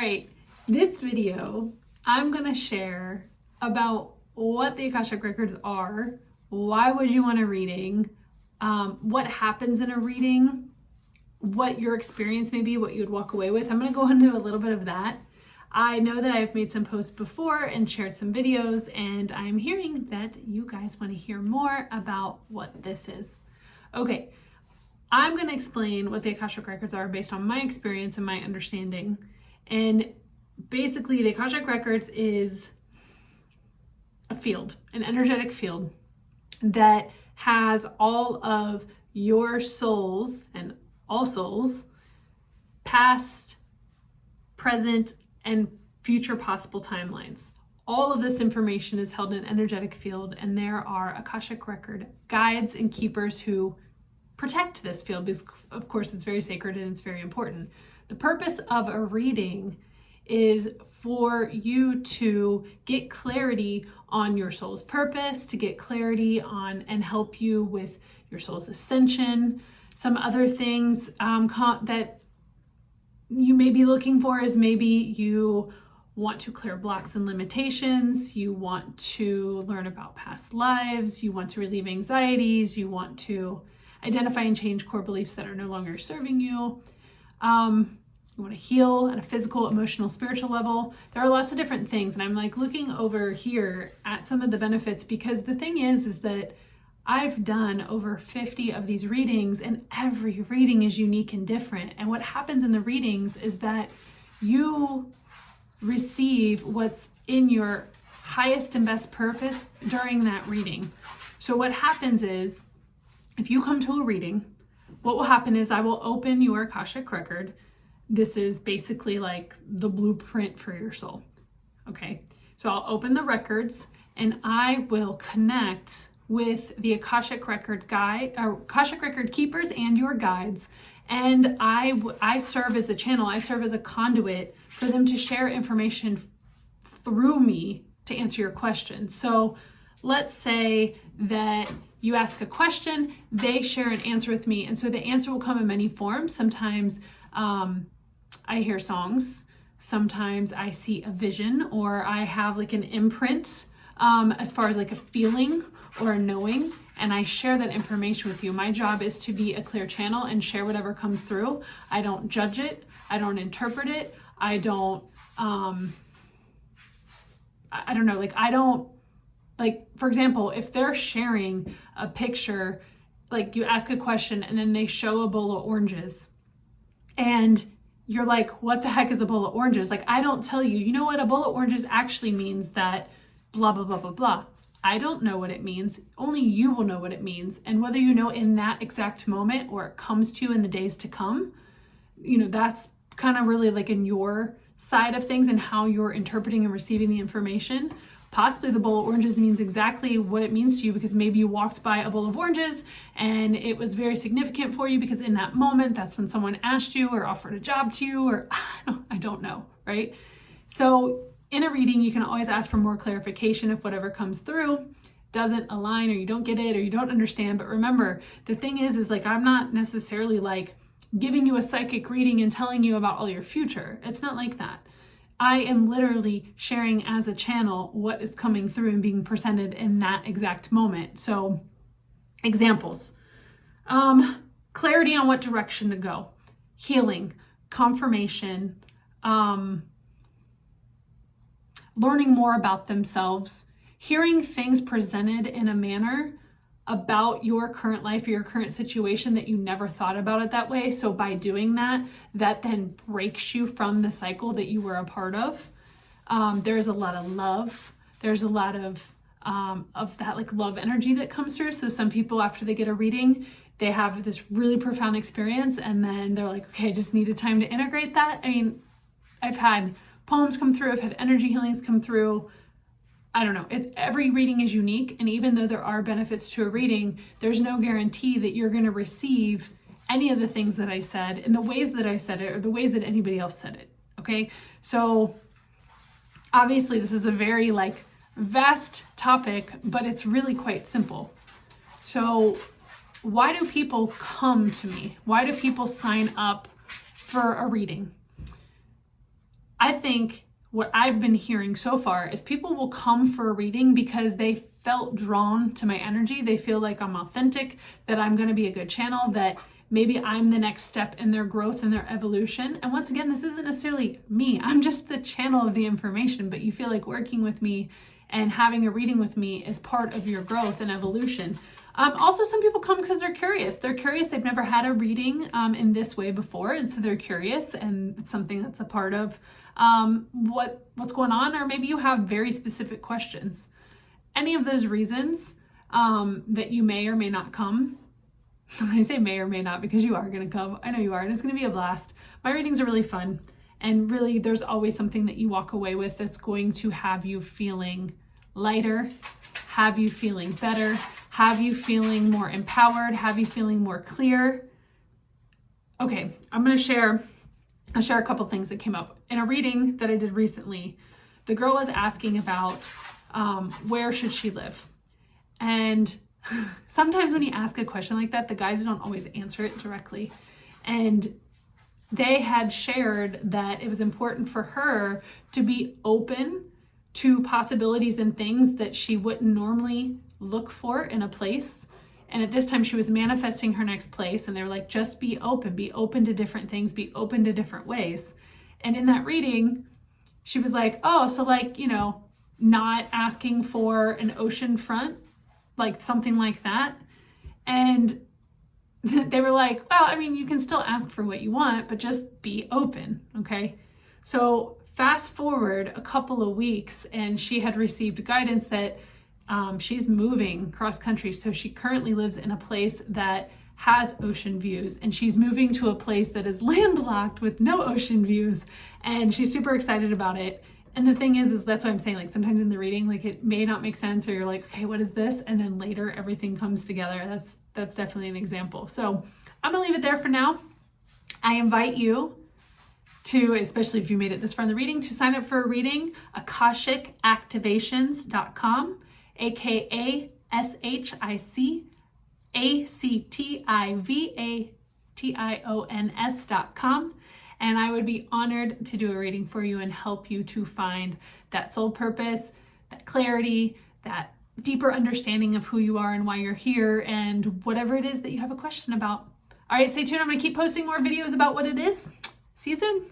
right, this video, I'm gonna share about what the Akashic Records are, why would you want a reading, what happens in a reading, what your experience may be, what you would walk away with. I'm gonna go into a little bit of that. I know that I've made some posts before and shared some videos, and I'm hearing that you guys want to hear more about what this is. Okay, I'm going to explain what the Akashic Records are based on my experience and my understanding. And basically, the Akashic Records is a field, an energetic field that has all of your souls and all souls, past, present, and future possible timelines. All of this information is held in an energetic field, and there are Akashic Record guides and keepers who protect this field because, of course, it's very sacred and it's very important. The purpose of a reading is for you to get clarity on your soul's purpose, to get clarity on and help you with your soul's ascension. Some other things that you may be looking for is maybe you want to clear blocks and limitations, you want to learn about past lives, you want to relieve anxieties, you want to identify and change core beliefs that are no longer serving you. You want to heal at a physical, emotional, spiritual level. There are lots of different things, and I'm like looking over here at some of the benefits because the thing is that I've done over 50 of these readings, and every reading is unique and different. And what happens in the readings is that you receive what's in your highest and best purpose during that reading. So what happens is, if you come to a reading, what will happen is I will open your Akashic Record. This is basically like the blueprint for your soul. Okay, so I'll open the records and I will connect with the Akashic Record guide, or Akashic Record keepers and your guides. And I serve as a channel, I serve as a conduit for them to share information through me to answer your questions. So let's say that you ask a question, they share an answer with me. And so the answer will come in many forms. Sometimes I hear songs, sometimes I see a vision, or I have like an imprint as far as like a feeling or a knowing, and I share that information with you. My job is to be a clear channel and share whatever comes through. I don't judge it. I don't interpret it. I don't, for example, if they're sharing a picture, like you ask a question and then they show a bowl of oranges and you're like, what the heck is a bowl of oranges? Like, I don't tell you, you know what? A bowl of oranges actually means that blah, blah, blah, blah, blah. I don't know what it means. Only you will know what it means. And whether you know in that exact moment or it comes to you in the days to come, that's kind of really like in your side of things and how you're interpreting and receiving the information. Possibly the bowl of oranges means exactly what it means to you because maybe you walked by a bowl of oranges and it was very significant for you because in that moment, that's when someone asked you or offered a job to you, or I don't know, right? So in a reading, you can always ask for more clarification if whatever comes through doesn't align or you don't get it or you don't understand. But remember, the thing is like, I'm not necessarily like giving you a psychic reading and telling you about all your future. It's not like that. I am literally sharing as a channel what is coming through and being presented in that exact moment. So examples, clarity on what direction to go, healing, confirmation, learning more about themselves, hearing things presented in a manner about your current life or your current situation that you never thought about it that way. So by doing that, that then breaks you from the cycle that you were a part of. There's a lot of love. There's a lot of that like love energy that comes through. So some people, after they get a reading, they have this really profound experience and then they're like, okay, I just needed time to integrate that. I mean, I've had poems come through, I've had energy healings come through. I don't know, every reading is unique. And even though there are benefits to a reading, there's no guarantee that you're going to receive any of the things that I said in the ways that I said it or the ways that anybody else said it. Okay. So obviously this is a very like vast topic, but it's really quite simple. So why do people come to me? Why do people sign up for a reading? I think what I've been hearing so far is people will come for a reading because they felt drawn to my energy. They feel like I'm authentic, that I'm going to be a good channel, that maybe I'm the next step in their growth and their evolution. And once again, this isn't necessarily me. I'm just the channel of the information, but you feel like working with me and having a reading with me is part of your growth and evolution. Also, some people come because they're curious. They're curious. They've never had a reading in this way before, and so they're curious, and it's something that's a part of what's going on. Or maybe you have very specific questions. Any of those reasons that you may or may not come. I say may or may not because you are going to come. I know you are, and it's going to be a blast. My readings are really fun, and really, there's always something that you walk away with that's going to have you feeling lighter, have you feeling better, have you feeling more empowered, have you feeling more clear. Okay, I'll share a couple things that came up. In a reading that I did recently, the girl was asking about where should she live? And sometimes when you ask a question like that, the guys don't always answer it directly. And they had shared that it was important for her to be open to possibilities and things that she wouldn't normally look for in a place. And at this time she was manifesting her next place, and they were like, just be open to different things, be open to different ways. And in that reading, she was like, oh, so like, not asking for an ocean front, like something like that. And they were like, well, I mean, you can still ask for what you want, but just be open, okay? So fast forward a couple of weeks, and she had received guidance that she's moving cross country. So she currently lives in a place that has ocean views, and she's moving to a place that is landlocked with no ocean views, and she's super excited about it. And the thing is that's what I'm saying, like sometimes in the reading, like it may not make sense, or you're like, okay, what is this? And then later everything comes together. That's definitely an example. So I'm gonna leave it there for now. I invite you to, especially if you made it this far in the reading, to sign up for a reading, akashicactivations.com, akashicactivations.com. And I would be honored to do a reading for you and help you to find that soul purpose, that clarity, that deeper understanding of who you are and why you're here, and whatever it is that you have a question about. All right, stay tuned. I'm going to keep posting more videos about what it is. See you soon.